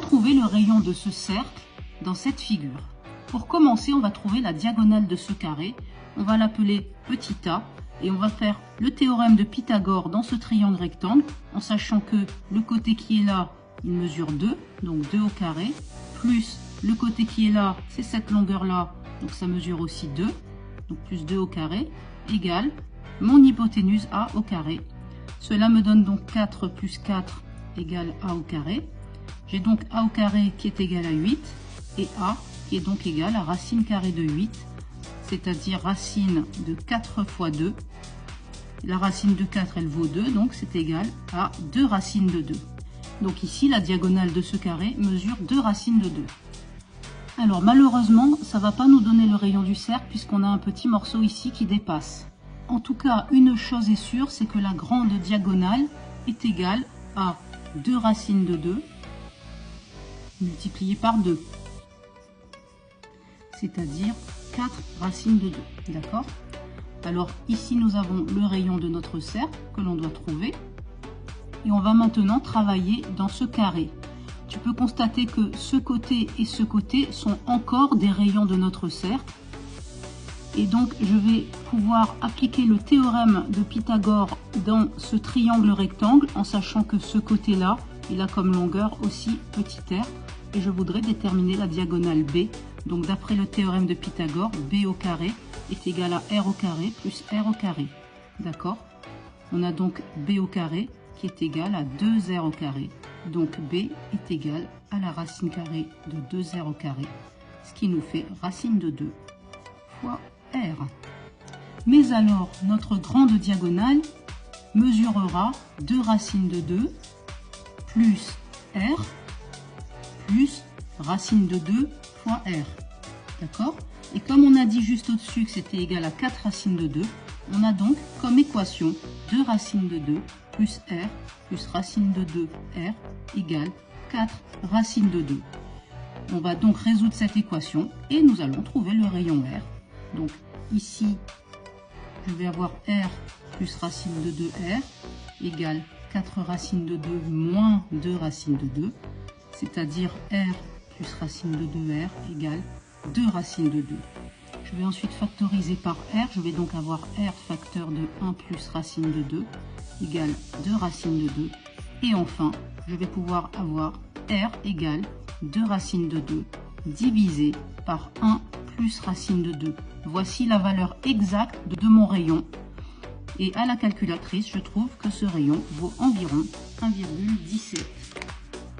trouver le rayon de ce cercle dans cette figure. Pour commencer, on va trouver la diagonale de ce carré. On va l'appeler petit a et on va faire le théorème de Pythagore dans ce triangle rectangle en sachant que le côté qui est là, il mesure 2, donc 2 au carré, plus le côté qui est là, c'est cette longueur-là, donc ça mesure aussi 2, donc plus 2 au carré, égale mon hypoténuse a au carré. Cela me donne donc 4 plus 4 égale a au carré. J'ai donc a au carré qui est égal à 8 et a qui est donc égal à racine carrée de 8, c'est-à-dire racine de 4 fois 2. La racine de 4, elle vaut 2, donc c'est égal à 2 racines de 2. Donc ici, la diagonale de ce carré mesure 2 racines de 2. Alors malheureusement, ça ne va pas nous donner le rayon du cercle puisqu'on a un petit morceau ici qui dépasse. En tout cas, une chose est sûre, c'est que la grande diagonale est égale à 2 racines de 2 multiplié par 2. C'est-à-dire 4 racines de 2. D'accord? Alors ici, nous avons le rayon de notre cercle que l'on doit trouver. Et on va maintenant travailler dans ce carré. Tu peux constater que ce côté et ce côté sont encore des rayons de notre cercle. Et donc, je vais pouvoir appliquer le théorème de Pythagore dans ce triangle rectangle en sachant que ce côté-là, il a comme longueur aussi petit r. Et je voudrais déterminer la diagonale B. Donc, d'après le théorème de Pythagore, B au carré est égal à R au carré plus R au carré. D'accord? On a donc B au carré qui est égal à 2R au carré. Donc B est égal à la racine carrée de 2R au carré, ce qui nous fait racine de 2 fois R. Mais alors, notre grande diagonale mesurera 2 racines de 2 plus R plus racine de 2 fois R. D'accord? Et comme on a dit juste au-dessus que c'était égal à 4 racines de 2, on a donc comme équation 2 racines de 2 plus R plus racine de 2 R égale 4 racines de 2. On va donc résoudre cette équation et nous allons trouver le rayon R. Donc ici, je vais avoir R plus racine de 2R égale 4 racines de 2 moins 2 racines de 2, c'est-à-dire R plus racine de 2R égale 2 racines de 2. Je vais ensuite factoriser par R, je vais donc avoir R facteur de 1 plus racine de 2 égale 2 racines de 2. Et enfin, je vais pouvoir avoir R égale 2 racines de 2 divisé par 1 plus racine de 2. Voici la valeur exacte de mon rayon. Et à la calculatrice, je trouve que ce rayon vaut environ 1,17.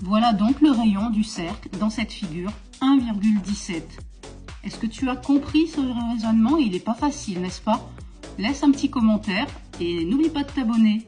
Voilà donc le rayon du cercle dans cette figure, 1,17. Est-ce que tu as compris ce raisonnement? Il n'est pas facile, n'est-ce pas? Laisse un petit commentaire et n'oublie pas de t'abonner.